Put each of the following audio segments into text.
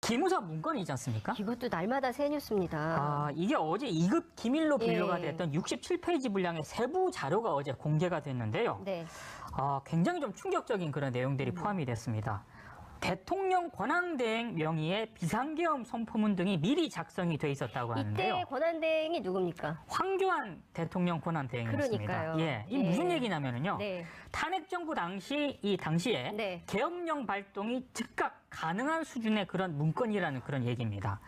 기무사 문건이지 않습니까? 이것도 날마다 새 뉴스입니다. 이게 어제 2급 기밀로 분류가 예. 됐던 67페이지 분량의 세부 자료가 어제 공개가 됐는데요. 네. 굉장히 좀 충격적인 그런 내용들이 포함이 됐습니다. 대통령 권한대행 명의의 비상계엄 선포문 등이 미리 작성이 돼 있었다고 하는데요. 이때 권한대행이 누굽니까? 황교안 대통령 권한대행이었습니다. 그러니까요. 예, 이 예. 무슨 얘기냐면요. 네. 탄핵정부 당시에 네. 계엄령 발동이 즉각 가능한 수준의 그런 문건이라는 그런 얘기입니다.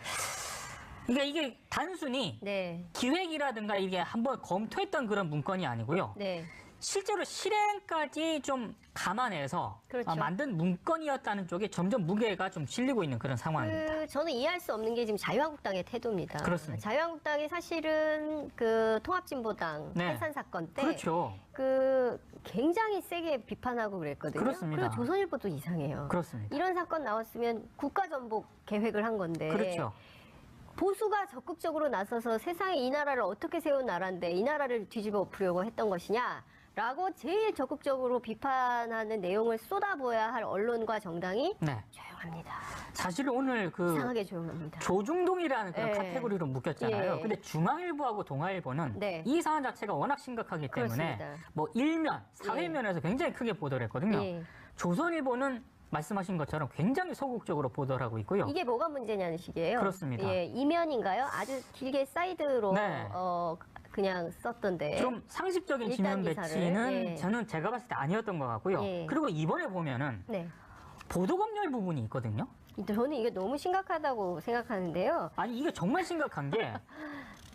그러니까 이게 단순히 네. 기획이라든가 이게 한번 검토했던 그런 문건이 아니고요. 네. 실제로 실행까지 좀 감안해서 그렇죠. 만든 문건이었다는 쪽에 점점 무게가 좀 실리고 있는 그런 상황입니다. 저는 이해할 수 없는 게 지금 자유한국당의 태도입니다. 그렇습니다. 자유한국당이 사실은 그 통합진보당 네. 해산 사건 때 그렇죠. 굉장히 세게 비판하고 그랬거든요. 그렇습니다. 그리고 조선일보도 이상해요. 그렇습니다. 이런 사건 나왔으면 국가전복 계획을 한 건데. 그렇죠. 보수가 적극적으로 나서서 세상에 이 나라를 어떻게 세운 나라인데 이 나라를 뒤집어 엎으려고 했던 것이냐 라고 제일 적극적으로 비판하는 내용을 쏟아부어야 할 언론과 정당이 네. 조용합니다. 사실 오늘 이상하게 조용합니다. 조중동이라는 그런 네. 카테고리로 묶였잖아요. 예. 근데 중앙일보하고 동아일보는 네. 이 사안 자체가 워낙 심각하기 때문에 그렇습니다. 뭐 일면, 사회면에서 굉장히 크게 보도를 했거든요. 예. 조선일보는 말씀하신 것처럼 굉장히 소극적으로 보도를 하고 있고요. 이게 뭐가 문제냐는 식이에요. 그렇습니다. 예, 이면인가요? 아주 길게 사이드로 네. 그냥 썼던데. 좀 상식적인 일단 지면 기사를, 배치는 예. 저는 제가 봤을 때 아니었던 것 같고요. 예. 그리고 이번에 보면은 네. 보도검열 부분이 있거든요. 저는 이게 너무 심각하다고 생각하는데요. 아니 이게 정말 심각한 게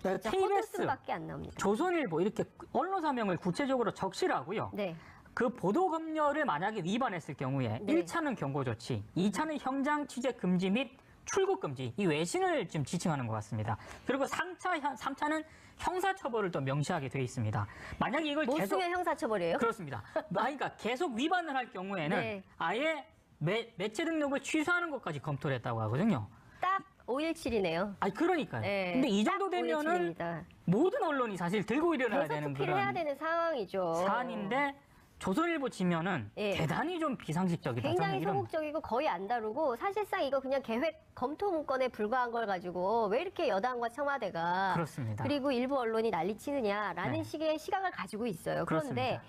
진짜 KBS, 헛웃음밖에 안 나옵니다. 조선일보 이렇게 언론사명을 구체적으로 적시하고요. 네. 그 보도검열을 만약에 위반했을 경우에 네. 1차는 경고조치, 2차는 현장 취재 금지 및 출국 금지, 이 외신을 지금 지칭하는 것 같습니다. 그리고 3차는 형사처벌을 또 명시하게 되어 있습니다. 만약에 이걸 계속 모수의 형사처벌이에요? 그렇습니다. 그러니까 계속 위반을 할 경우에는 네. 아예 매체 등록을 취소하는 것까지 검토를 했다고 하거든요. 딱 5.17이네요. 아니 그러니까요. 네, 근데 이 딱 정도 되면은 5.17입니다. 모든 언론이 사실 들고 일어나야 계속 되는 투피를 해야 그런 되는 상황이죠. 사안인데 조선일보 지면은 예. 대단히 좀 비상식적이다. 굉장히 저는 이런- 소극적이고 거의 안 다루고 사실상 이거 그냥 계획 검토 문건에 불과한 걸 가지고 왜 이렇게 여당과 청와대가 그렇습니다. 그리고 일부 언론이 난리치느냐라는 네. 식의 시각을 가지고 있어요. 그렇습니다. 그런데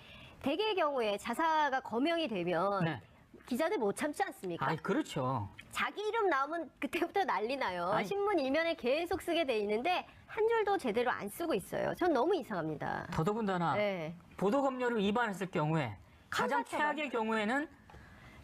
대개의 경우에 자사가 거명이 되면 네. 기자들 못 참지 않습니까? 아이 그렇죠. 자기 이름 나오면 그때부터 난리 나요. 아니. 신문 일면에 계속 쓰게 돼 있는데 한 줄도 제대로 안 쓰고 있어요. 전 너무 이상합니다. 더더군다나 네. 보도검열을 위반했을 경우에 가장 형사처벌. 최악의 경우에는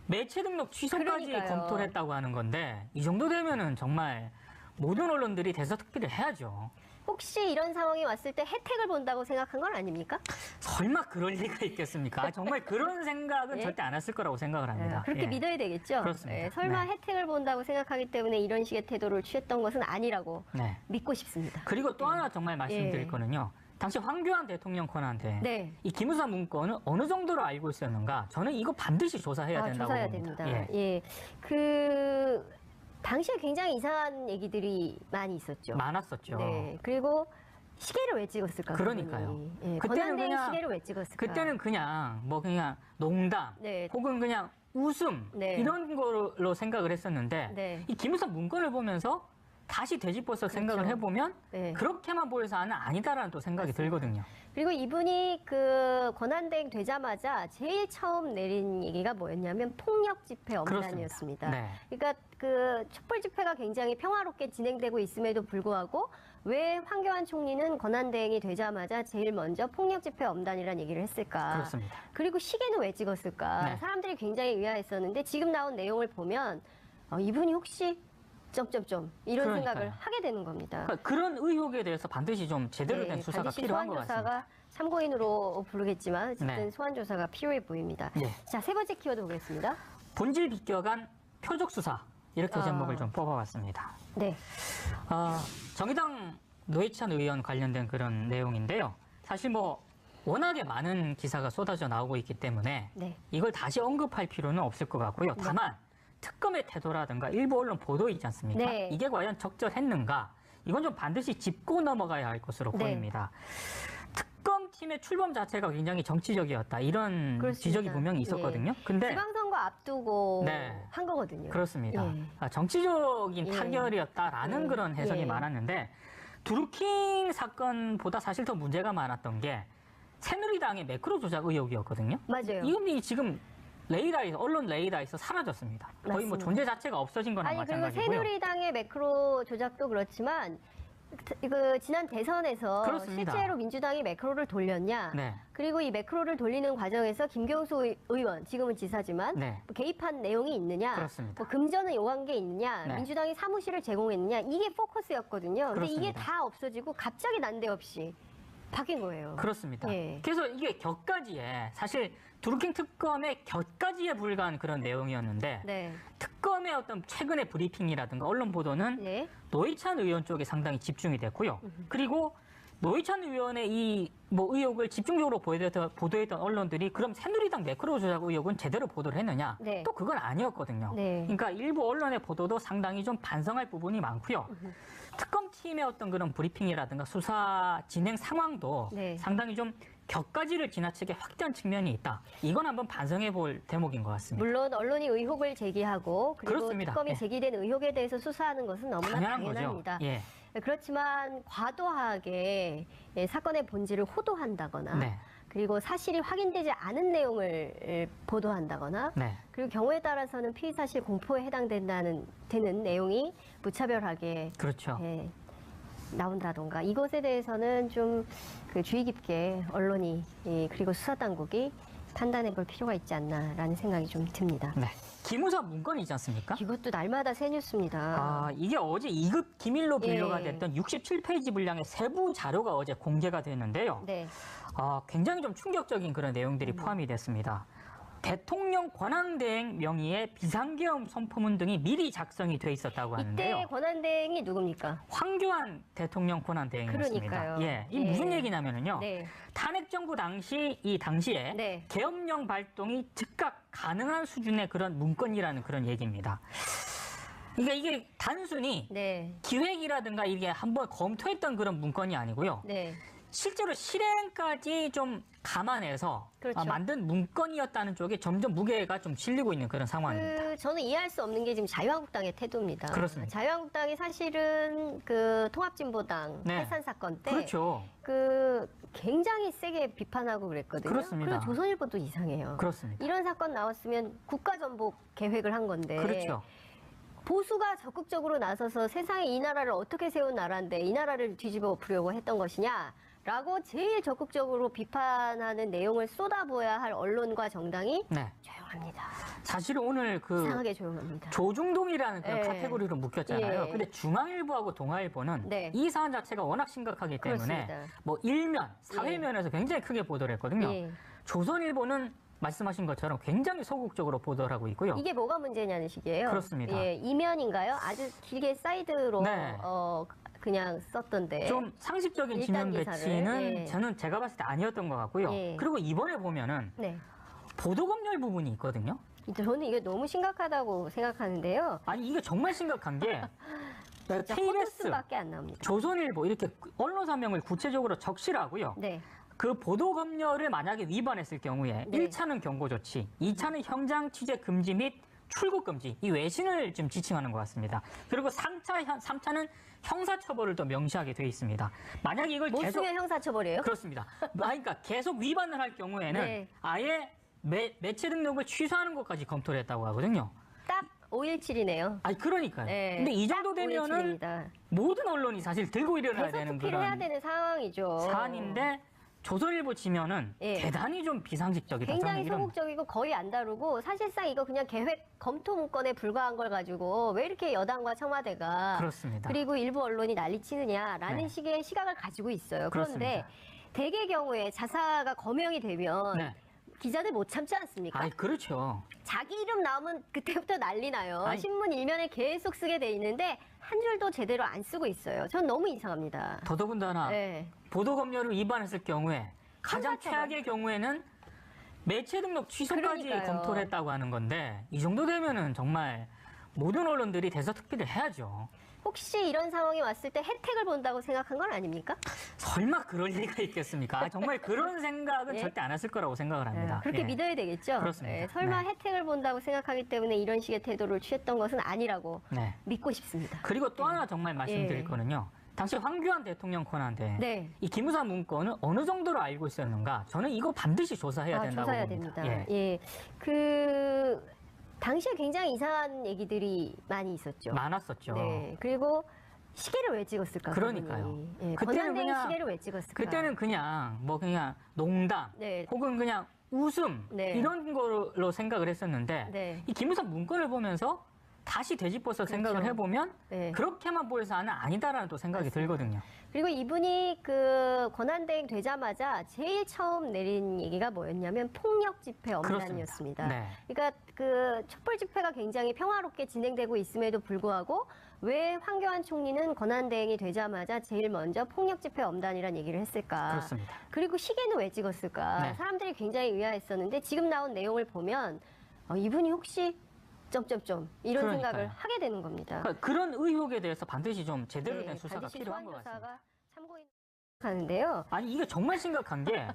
매체 등록 취소까지 그러니까요. 검토를 했다고 하는 건데 이 정도 되면은 정말 모든 언론들이 대서특필을 해야죠. 혹시 이런 상황이 왔을 때 혜택을 본다고 생각한 건 아닙니까? 설마 그럴 리가 있겠습니까? 정말 그런 생각은 예? 절대 안 했을 거라고 생각을 합니다. 그렇게 예. 믿어야 되겠죠? 그렇습니다. 설마 네. 혜택을 본다고 생각하기 때문에 이런 식의 태도를 취했던 것은 아니라고 네. 믿고 싶습니다. 그리고 또 하나 정말 말씀드릴 예. 거는요. 당시 황교안 대통령 권한대 네. 이 기무사 문건을 어느 정도로 알고 있었는가? 저는 이거 반드시 조사해야 된다고 조사해야 봅니다. 됩니다. 예. 예. 당시에 굉장히 이상한 얘기들이 많이 있었죠. 많았었죠. 네. 그리고 시계를 왜 찍었을까? 그러니까요. 그분이. 예. 그때는 권한대행 그냥- 시계를 왜 찍었을까? 그때는 그냥 그냥 농담 네. 혹은 그냥 웃음 네. 이런 걸로 생각을 했었는데 네. 이 기무사 문건을 보면서 다시 되짚어서 생각을 해보면 네. 그렇게만 보일 사안은 아니다라는 또 생각이 들거든요. 그리고 이분이 그 권한대행 되자마자 제일 처음 내린 얘기가 뭐였냐면 폭력 집회 엄단이었습니다. 네. 그러니까 그 촛불 집회가 굉장히 평화롭게 진행되고 있음에도 불구하고 왜 황교안 총리는 권한대행이 되자마자 제일 먼저 폭력 집회 엄단이라는 얘기를 했을까? 그렇습니다. 그리고 시계는 왜 찍었을까? 네. 사람들이 굉장히 의아했었는데 지금 나온 내용을 보면 이분이 혹시 점점점 이런 그러니까요. 생각을 하게 되는 겁니다. 그러니까 그런 의혹에 대해서 반드시 좀 제대로 된 수사가 반드시 필요한 것 같습니다. 소환조사가 참고인으로 부르겠지만 어쨌든 네. 소환조사가 필요해 보입니다. 네. 자, 세 번째 키워드 보겠습니다. 본질 비껴간 표적 수사 이렇게 제목을 좀 뽑아봤습니다. 네. 정의당 노회찬 의원 관련된 그런 내용인데요. 사실 워낙에 많은 기사가 쏟아져 나오고 있기 때문에 네. 이걸 다시 언급할 필요는 없을 것 같고요. 다만 특검의 태도라든가 일부 언론 보도 있지 않습니까? 네. 이게 과연 적절했는가? 이건 좀 반드시 짚고 넘어가야 할 것으로 네. 보입니다. 특검팀의 출범 자체가 굉장히 정치적이었다. 이런 그렇습니다. 지적이 분명히 있었거든요. 예. 근데 지방선거 앞두고 네. 한 거거든요. 그렇습니다. 예. 정치적인 예. 타결이었다라는 예. 그런 해석이 예. 많았는데 드루킹 사건보다 사실 더 문제가 많았던 게 새누리당의 매크로 조작 의혹이었거든요. 맞아요. 이건 지금 레이더에서 언론 레이더에서 사라졌습니다. 거의 뭐 맞습니다. 존재 자체가 없어진 거나 아니 그리고 마찬가지고요. 새누리당의 매크로 조작도 그렇지만 그 지난 대선에서 그렇습니다. 실제로 민주당이 매크로를 돌렸냐? 네. 그리고 이 매크로를 돌리는 과정에서 김경수 의원, 지금은 지사지만 네. 뭐 개입한 내용이 있느냐? 그렇습니다. 뭐 금전을 요구한 게 있느냐? 네. 민주당이 사무실을 제공했느냐? 이게 포커스였거든요. 근데 이게 그렇습니다. 다 없어지고 갑자기 난데없이 바뀐 거예요. 그렇습니다. 예. 그래서 이게 격가지에 사실 드루킹 특검의 격가지에 불과한 그런 내용이었는데 네. 특검의 어떤 최근의 브리핑이라든가 언론 보도는 네. 노회찬 의원 쪽에 상당히 집중이 됐고요. 그리고 노회찬 의원의 이 뭐 의혹을 집중적으로 보도했던 언론들이 그럼 새누리당 매크로 조작 의혹은 제대로 보도를 했느냐? 네. 또 그건 아니었거든요. 네. 그러니까 일부 언론의 보도도 상당히 좀 반성할 부분이 많고요. 특검팀의 어떤 그런 브리핑이라든가 수사 진행 상황도 네. 상당히 좀 격가지를 지나치게 확대한 측면이 있다. 이건 한번 반성해 볼 대목인 것 같습니다. 물론 언론이 의혹을 제기하고 그리고 그렇습니다. 특검이 예. 제기된 의혹에 대해서 수사하는 것은 너무나 당연한 당연합니다. 거죠. 예. 그렇지만 과도하게 사건의 본질을 호도한다거나 네. 그리고 사실이 확인되지 않은 내용을 보도한다거나 네. 그리고 경우에 따라서는 피의 사실 공포에 해당되는 내용이 무차별하게 그렇죠. 나온다던가 이것에 대해서는 좀 그 주의 깊게 언론이 그리고 수사당국이 판단해 볼 필요가 있지 않나라는 생각이 좀 듭니다. 네. 기무사 문건이 있지 않습니까? 이것도 날마다 새 뉴스입니다. 이게 어제 2급 기밀로 분류가 예. 됐던 67페이지 분량의 세부 자료가 어제 공개가 됐는데요. 네. 굉장히 좀 충격적인 그런 내용들이 포함이 됐습니다. 대통령 권한대행 명의의 비상계엄 선포문 등이 미리 작성이 돼 있었다고 하는데요. 이때 권한대행이 누굽니까? 황교안 대통령 권한대행이었습니다. 그러니까요. 예, 이 무슨 얘기냐면요. 네. 탄핵 정부 당시에 네. 계엄령 발동이 즉각 가능한 수준의 그런 문건이라는 그런 얘기입니다. 그러니까 이게 단순히 네. 기획이라든가 이게 한번 검토했던 그런 문건이 아니고요. 네. 실제로 실행까지 좀 감안해서 그렇죠. 만든 문건이었다는 쪽에 점점 무게가 좀 실리고 있는 그런 상황입니다. 저는 이해할 수 없는 게 지금 자유한국당의 태도입니다. 그렇습니다. 자유한국당이 사실은 그 통합진보당 네. 해산 사건 때 그렇죠. 그 굉장히 세게 비판하고 그랬거든요. 그렇습니다. 그리고 조선일보도 이상해요. 그렇습니다. 이런 사건 나왔으면 국가전복 계획을 한 건데 그렇죠. 보수가 적극적으로 나서서 세상에 이 나라를 어떻게 세운 나라인데 이 나라를 뒤집어 엎으려고 했던 것이냐 라고 제일 적극적으로 비판하는 내용을 쏟아부어야 할 언론과 정당이 네. 조용합니다. 사실은 오늘 그 이상하게 조용합니다. 조중동이라는 그런 예. 카테고리로 묶였잖아요. 예. 근데 중앙일보하고 동아일보는 네. 이 사안 자체가 워낙 심각하기 때문에 그렇습니다. 뭐 일면, 사회면에서 굉장히 크게 보도를 했거든요. 예. 조선일보는 말씀하신 것처럼 굉장히 소극적으로 보도를 하고 있고요. 이게 뭐가 문제냐는 식이에요. 그렇습니다. 예, 이면인가요? 아주 길게 사이드로 네. 그냥 썼던데. 좀 상식적인 일단 지면 기사를, 배치는 예. 저는 제가 봤을 때 아니었던 것 같고요. 예. 그리고 이번에 보면은 네. 보도검열 부분이 있거든요. 저는 이게 너무 심각하다고 생각하는데요. 아니 이게 정말 심각한 게 진짜 KBS, 헛웃음밖에 안 나옵니다. 조선일보 이렇게 언론사명을 구체적으로 적시하고요. 네. 그 보도검열을 만약에 위반했을 경우에 네. 1차는 경고 조치, 2차는 현장 취재 금지 및 출국 금지, 이 외신을 좀 지칭하는 것 같습니다. 그리고 3차는 형사처벌을 또 명시하게 되어 있습니다. 만약에 이걸 못 계속 쓰면 형사처벌이에요? 그렇습니다. 그러니까 계속 위반을 할 경우에는 네. 아예 매체 등록을 취소하는 것까지 검토를 했다고 하거든요. 딱 5.17이네요. 아니 그러니까요. 네, 근데 이 정도 딱 되면은 5.17입니다. 모든 언론이 사실 들고 일어나야 되는 대서특필을 해야 그런 되는 상황이죠. 사안인데 조선일보 지면은 예. 대단히 좀 비상식적이다. 굉장히 저는 이런- 소극적이고 거의 안 다루고 사실상 이거 그냥 계획 검토 문건에 불과한 걸 가지고 왜 이렇게 여당과 청와대가 그렇습니다. 그리고 일부 언론이 난리치느냐라는 네. 식의 시각을 가지고 있어요. 그렇습니다. 그런데 대개 경우에 자사가 거명이 되면 네. 기자들 못 참지 않습니까? 아이 그렇죠. 자기 이름 나오면 그때부터 난리 나요. 아니. 신문 일면에 계속 쓰게 돼 있는데 한 줄도 제대로 안 쓰고 있어요. 전 너무 이상합니다. 더더군다나 네. 보도검열을 위반했을 경우에 가장 형사처벌. 최악의 경우에는 매체 등록 취소까지 그러니까요. 검토를 했다고 하는 건데 이 정도 되면은 정말 모든 언론들이 대서특필을 해야죠. 혹시 이런 상황이 왔을 때 혜택을 본다고 생각한 건 아닙니까? 설마 그럴 리가 있겠습니까? 정말 그런 생각은 예? 절대 안 했을 거라고 생각을 합니다. 그렇게 예. 믿어야 되겠죠? 그렇습니다. 설마 네. 혜택을 본다고 생각하기 때문에 이런 식의 태도를 취했던 것은 아니라고 네. 믿고 싶습니다. 그리고 또 하나 정말 말씀드릴 예. 거는요. 당시 황교안 대통령 권한대 네. 이 기무사 문건을 어느 정도로 알고 있었는가? 저는 이거 반드시 조사해야 된다고 조사해야 봅니다. 됩니다. 예. 예. 당시에 굉장히 이상한 얘기들이 많이 있었죠. 많았었죠. 네. 그리고 시계를 왜 찍었을까? 그러니까요. 그분이. 예. 그때는 권한대행 그냥- 시계를 왜 찍었을까? 그때는 그냥 그냥 농담 네. 혹은 그냥 웃음 네. 이런 걸로 생각을 했었는데 네. 이 기무사 문건을 보면서 다시 되짚어서 생각을 해보면 네. 그렇게만 보여서는 아니다라는 또 생각이 들거든요. 그리고 이분이 권한대행 되자마자 제일 처음 내린 얘기가 뭐였냐면 폭력 집회 엄단이었습니다. 네. 그러니까 촛불 집회가 굉장히 평화롭게 진행되고 있음에도 불구하고 왜 황교안 총리는 권한대행이 되자마자 제일 먼저 폭력 집회 엄단이라는 얘기를 했을까? 그렇습니다. 그리고 시계는 왜 찍었을까? 네. 사람들이 굉장히 의아했었는데 지금 나온 내용을 보면 이분이 혹시 점점점 이런 그러니까요. 생각을 하게 되는 겁니다. 그러니까 그런 의혹에 대해서 반드시 좀 제대로 된 네, 수사가 반드시 필요한 것 같습니다. 수사가 참고인 하는데요. 아니 이게 정말 심각한 게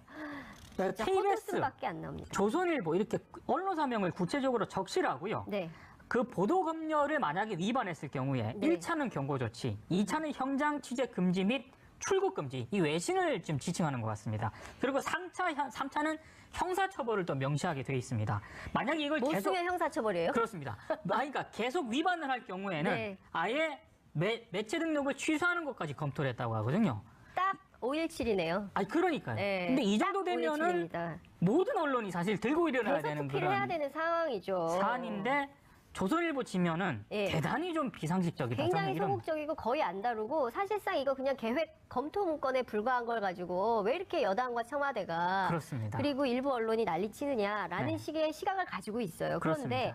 진짜 KBS, 헛웃음밖에 안 나옵니다. 조선일보 이렇게 언론사명을 구체적으로 적시하고요. 네. 그 보도 검열을 만약에 위반했을 경우에 네. 1차는 경고 조치, 2차는 현장 취재 금지 및 출국 금지, 이 외신을 좀 지칭하는 것 같습니다. 그리고 3차는 형사처벌을 또 명시하게 돼 있습니다. 만약에 이걸 못 계속 쓰면 형사처벌이에요? 그렇습니다. 그러니까 계속 위반을 할 경우에는 네. 아예 매체 등록을 취소하는 것까지 검토를 했다고 하거든요. 딱 5.17이네요. 아니 그러니까요. 네, 근데 이 딱 정도 되면은 5.17입니다. 모든 언론이 사실 들고 일어나야 되는 대서특필을 해야 그런 되는 상황이죠. 사안인데 조선일보 지면은 예. 대단히 좀 비상식적이다. 굉장히 저는 이런 소극적이고 거의 안 다루고 사실상 이거 그냥 계획 검토 문건에 불과한 걸 가지고 왜 이렇게 여당과 청와대가 그렇습니다. 그리고 일부 언론이 난리치느냐라는 네. 식의 시각을 가지고 있어요. 그렇습니다. 그런데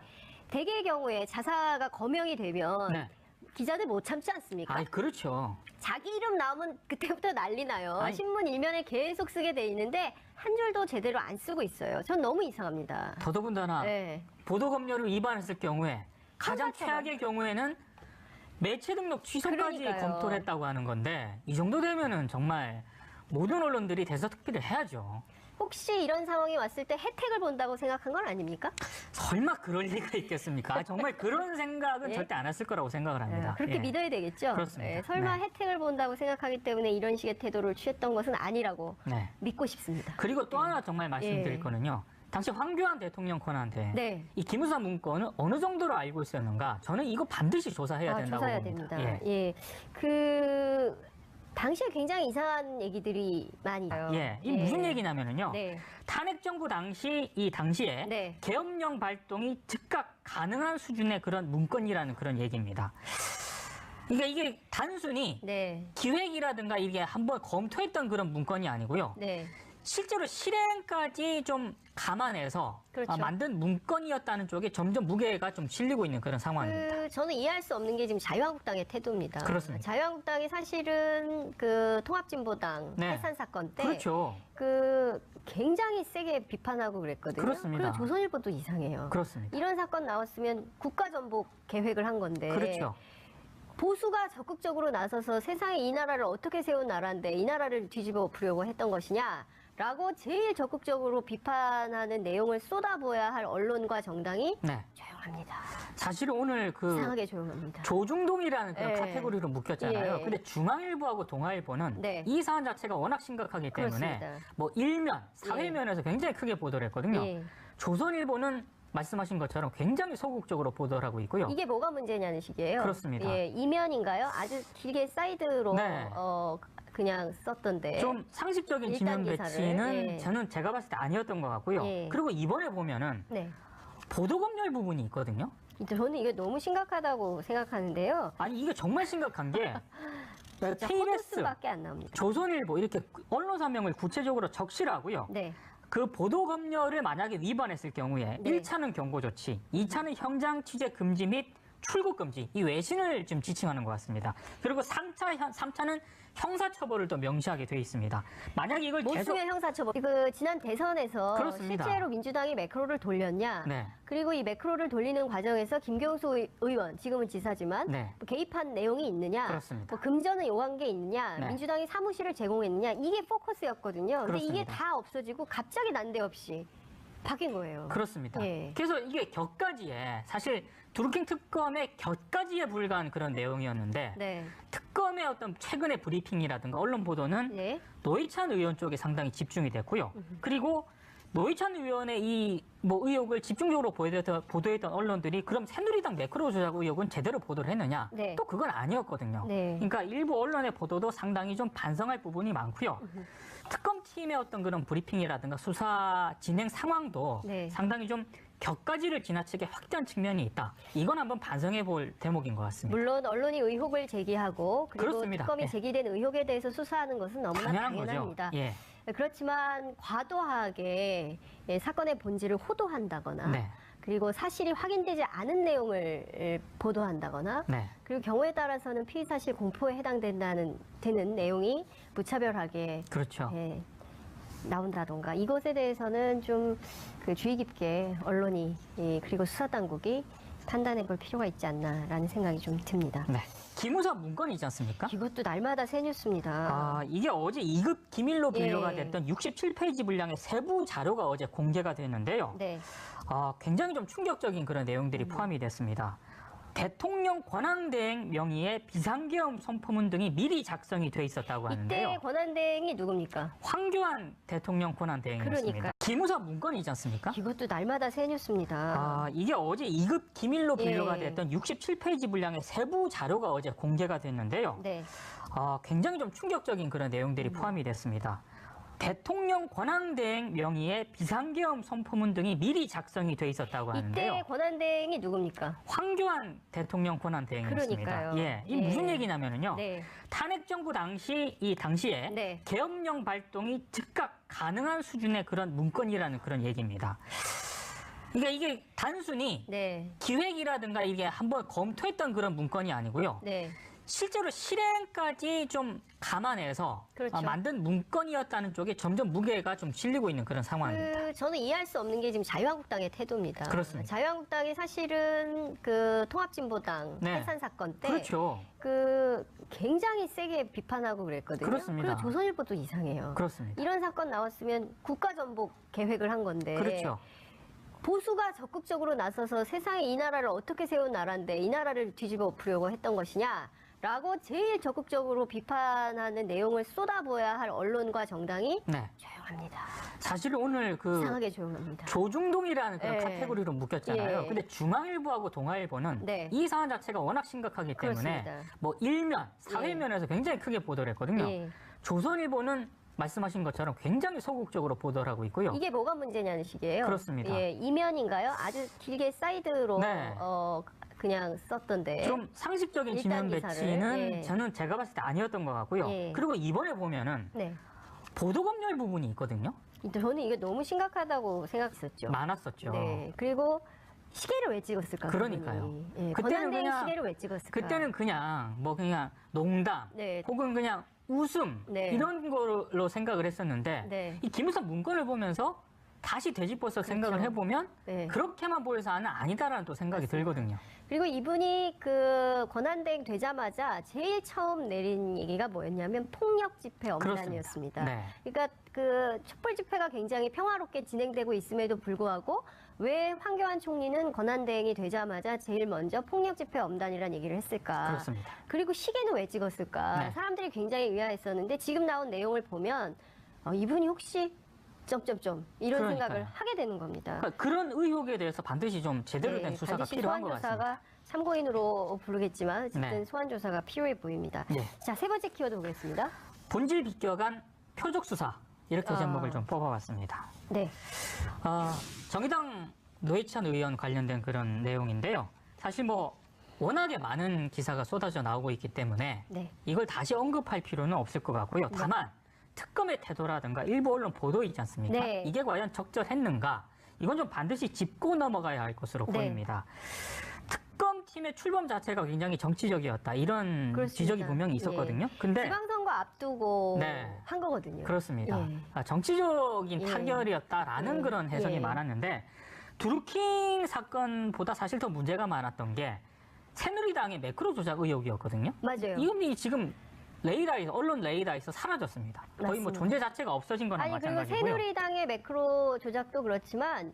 대개의 경우에 자사가 거명이 되면 네. 기자들 못 참지 않습니까? 아, 그렇죠. 자기 이름 나오면 그때부터 난리 나요. 아니. 신문 일면에 계속 쓰게 돼 있는데 한 줄도 제대로 안 쓰고 있어요. 전 너무 이상합니다. 더더군다나 네. 보도 검열을 위반했을 경우에 가장 형사처벌. 최악의 경우에는 매체 등록 취소까지 그러니까요. 검토를 했다고 하는 건데 이 정도 되면은 정말 모든 언론들이 대서특필을 해야죠. 혹시 이런 상황이 왔을 때 혜택을 본다고 생각한 건 아닙니까? 설마 그럴 리가 있겠습니까? 정말 그런 생각은 예? 절대 안 했을 거라고 생각을 합니다. 그렇게 예. 믿어야 되겠죠? 그렇습니다. 설마 네. 혜택을 본다고 생각하기 때문에 이런 식의 태도를 취했던 것은 아니라고 네. 믿고 싶습니다. 그리고 또 하나 정말 말씀드릴 예. 거는요. 당시 황교안 대통령 권한대 네. 이 기무사 문건을 어느 정도로 알고 있었는가? 저는 이거 반드시 조사해야 된다고 조사해야 봅니다. 됩니다. 예. 당시에 굉장히 이상한 얘기들이 많이 있어요. 예, 이 무슨 얘기냐면은요. 네. 탄핵 정부 당시에 네. 계엄령 발동이 즉각 가능한 수준의 그런 문건이라는 그런 얘기입니다. 그러니까 이게 단순히 네. 기획이라든가 이게 한번 검토했던 그런 문건이 아니고요. 네. 실제로 실행까지 좀 감안해서 그렇죠. 만든 문건이었다는 쪽에 점점 무게가 좀 실리고 있는 그런 상황입니다. 저는 이해할 수 없는 게 지금 자유한국당의 태도입니다. 그렇습니다. 자유한국당이 사실은 통합진보당 네. 해산 사건 때 그렇죠. 굉장히 세게 비판하고 그랬거든요. 그렇습니다. 그리고 조선일보도 이상해요. 그렇습니다. 이런 사건 나왔으면 국가전복 계획을 한 건데 그렇죠. 보수가 적극적으로 나서서 세상에 이 나라를 어떻게 세운 나라인데 이 나라를 뒤집어 엎으려고 했던 것이냐라고 제일 적극적으로 비판하는 내용을 쏟아부어야 할 언론과 정당이 네. 조용합니다. 사실 오늘 이상하게 조용합니다. 조중동이라는 그런 네. 카테고리로 묶였잖아요. 예. 근데 중앙일보하고 동아일보는 네. 이 사안 자체가 워낙 심각하기 때문에 그렇습니다. 뭐 일면, 사회면에서 굉장히 크게 보도를 했거든요. 예. 조선일보는 말씀하신 것처럼 굉장히 소극적으로 보도를 하고 있고요. 이게 뭐가 문제냐는 식이에요. 그렇습니다. 예, 이면인가요? 아주 길게 사이드로 네. 그냥 썼던데. 좀 상식적인 일단 지면 기사를, 배치는 예. 저는 제가 봤을 때 아니었던 것 같고요. 예. 그리고 이번에 보면은 네. 보도검열 부분이 있거든요. 저는 이게 너무 심각하다고 생각하는데요. 아니 이게 정말 심각한 게 진짜 KBS, 헛웃음밖에 안 나옵니다. 조선일보 이렇게 언론사명을 구체적으로 적시하고요. 네. 그 보도 검열을 만약에 위반했을 경우에 네. 1차는 경고 조치, 2차는 현장 취재 금지 및 출국 금지, 이 외신을 좀 지칭하는 것 같습니다. 그리고 3차는 형사처벌을 또 명시하게 돼 있습니다. 만약 이걸 계속 모순의 형사처벌. 지난 대선에서 그렇습니다. 실제로 민주당이 매크로를 돌렸냐? 네. 그리고 이 매크로를 돌리는 과정에서 김경수 의원, 지금은 지사지만 네. 뭐 개입한 내용이 있느냐? 그렇습니다. 뭐 금전을 요구한 게 있느냐? 네. 민주당이 사무실을 제공했느냐? 이게 포커스였거든요. 근데 이게 그렇습니다. 다 없어지고 갑자기 난데없이 바뀐 거예요. 그렇습니다. 예. 그래서 이게 격가지에 사실 드루킹 특검의 격가지에 불과한 그런 내용이었는데 네. 특검의 어떤 최근의 브리핑이라든가 언론 보도는 네. 노회찬 의원 쪽에 상당히 집중이 됐고요. 그리고 노회찬 의원의 이 뭐 의혹을 집중적으로 보도했던 언론들이 그럼 새누리당 매크로 조작 의혹은 제대로 보도를 했느냐? 네. 또 그건 아니었거든요. 네. 그러니까 일부 언론의 보도도 상당히 좀 반성할 부분이 많고요. 특검팀의 어떤 그런 브리핑이라든가 수사 진행 상황도 네. 상당히 좀 격가지를 지나치게 확대한 측면이 있다. 이건 한번 반성해 볼 대목인 것 같습니다. 물론 언론이 의혹을 제기하고 그리고 그렇습니다. 특검이 예. 제기된 의혹에 대해서 수사하는 것은 너무나 당연한 당연합니다. 거죠. 예. 그렇지만 과도하게 사건의 본질을 호도한다거나 네. 그리고 사실이 확인되지 않은 내용을 보도한다거나 네. 그리고 경우에 따라서는 피의 사실 공포에 해당되는 내용이 무차별하게 그렇죠. 나온다던가 이것에 대해서는 좀 주의 깊게 언론이 그리고 수사당국이 판단해 볼 필요가 있지 않나라는 생각이 좀 듭니다. 네. 기무사 문건이 있지 않습니까? 이것도 날마다 새 뉴스입니다. 아, 이게 어제 2급 기밀로 분류가 예. 됐던 67페이지 분량의 세부 자료가 어제 공개가 됐는데요. 네. 굉장히 좀 충격적인 그런 내용들이 포함이 됐습니다. 대통령 권한대행 명의의 비상계엄 선포문 등이 미리 작성이 돼 있었다고 하는데요. 이때 권한대행이 누굽니까? 황교안 대통령 권한대행이었습니다. 그러니까요. 기무사 문건이 있지 않습니까? 이것도 날마다 새 뉴스입니다. 이게 어제 2급 기밀로 분류가 예. 됐던 67페이지 분량의 세부 자료가 어제 공개가 됐는데요. 네. 굉장히 좀 충격적인 그런 내용들이 포함이 됐습니다. 대통령 권한대행 명의의 비상계엄 선포문 등이 미리 작성이 돼 있었다고 하는데요. 이때 권한대행이 누굽니까? 황교안 대통령 권한대행이었습니다. 그러니까요. 예, 이 예. 무슨 얘기냐면요. 네. 탄핵 정부 당시에 네. 계엄령 발동이 즉각 가능한 수준의 그런 문건이라는 그런 얘기입니다. 그러니까 이게 단순히 네. 기획이라든가 이게 한번 검토했던 그런 문건이 아니고요. 네. 실제로 실행까지 좀 감안해서 그렇죠. 만든 문건이었다는 쪽에 점점 무게가 좀 실리고 있는 그런 상황입니다. 저는 이해할 수 없는 게 지금 자유한국당의 태도입니다. 그렇습니다. 자유한국당이 사실은 통합진보당 네. 해산 사건 때 그렇죠. 굉장히 세게 비판하고 그랬거든요. 그렇습니다. 그리고 조선일보도 이상해요. 그렇습니다. 이런 사건 나왔으면 국가전복 계획을 한 건데 그렇죠. 보수가 적극적으로 나서서 세상에 이 나라를 어떻게 세운 나라인데 이 나라를 뒤집어 엎으려고 했던 것이냐 라고 제일 적극적으로 비판하는 내용을 쏟아부어야 할 언론과 정당이 네. 조용합니다. 사실 오늘 이상하게 조용합니다. 조중동이라는 그런 네. 카테고리로 묶였잖아요. 예. 근데 중앙일보하고 동아일보는 네. 이 사안 자체가 워낙 심각하기 때문에 그렇습니다. 뭐 일면, 사회면에서 굉장히 크게 보도를 했거든요. 예. 조선일보는 말씀하신 것처럼 굉장히 소극적으로 보도를 하고 있고요. 이게 뭐가 문제냐는 식이에요. 그렇습니다. 예, 이면인가요? 아주 길게 사이드로 네. 그냥 썼던데. 좀 상식적인 일단 지면 기사를, 배치는 예. 저는 제가 봤을 때 아니었던 것 같고요. 예. 그리고 이번에 보면은 네. 보도검열 부분이 있거든요. 저는 이게 너무 심각하다고 생각했었죠. 많았었죠. 네. 그리고 시계를 왜 찍었을까? 그러니까요. 그분이. 예, 그때는 권한대행 그냥- 시계를 왜 찍었을까? 그때는 그냥 농담 네. 혹은 그냥 웃음 네. 이런 걸로 생각을 했었는데 네. 이 김우성 문건을 보면서 다시 되짚어서 생각을 해보면 네. 그렇게만 보일 사안은 아니다라는 또 생각이 들거든요. 그리고 이분이 권한대행 되자마자 제일 처음 내린 얘기가 뭐였냐면 폭력 집회 엄단이었습니다. 네. 그러니까 촛불 집회가 굉장히 평화롭게 진행되고 있음에도 불구하고 왜 황교안 총리는 권한대행이 되자마자 제일 먼저 폭력 집회 엄단이라는 얘기를 했을까? 그렇습니다. 그리고 시계는 왜 찍었을까? 네. 사람들이 굉장히 의아했었는데 지금 나온 내용을 보면 이분이 혹시 점점점 이런 그러니까요. 생각을 하게 되는 겁니다. 그러니까 그런 의혹에 대해서 반드시 좀 제대로 된 수사가 반드시 필요한 것 같습니다. 소환조사가 참고인으로 부르겠지만 어쨌든 네. 소환조사가 필요해 보입니다. 네. 자, 세 번째 키워드 보겠습니다. 본질 비껴간 표적 수사 이렇게 제목을 좀 뽑아봤습니다. 네. 정의당 노회찬 의원 관련된 그런 내용인데요. 사실 워낙에 많은 기사가 쏟아져 나오고 있기 때문에 네. 이걸 다시 언급할 필요는 없을 것 같고요. 다만 특검의 태도라든가 일부 언론 보도 있지 않습니까? 네. 이게 과연 적절했는가? 이건 좀 반드시 짚고 넘어가야 할 것으로 네. 보입니다. 특검 팀의 출범 자체가 굉장히 정치적이었다. 이런 그렇습니다. 지적이 분명히 있었거든요. 근데 지방선거 앞두고 네. 한 거거든요. 그렇습니다. 예. 정치적인 예. 타결이었다라는 예. 그런 해석이 예. 많았는데 드루킹 사건보다 사실 더 문제가 많았던 게 새누리당의 매크로 조작 의혹이었거든요. 맞아요. 이건 지금 레이더에서 언론 레이더에서 사라졌습니다. 거의 뭐 맞습니다. 존재 자체가 없어진 거나 아니 그리고 마찬가지고요. 새누리당의 매크로 조작도 그렇지만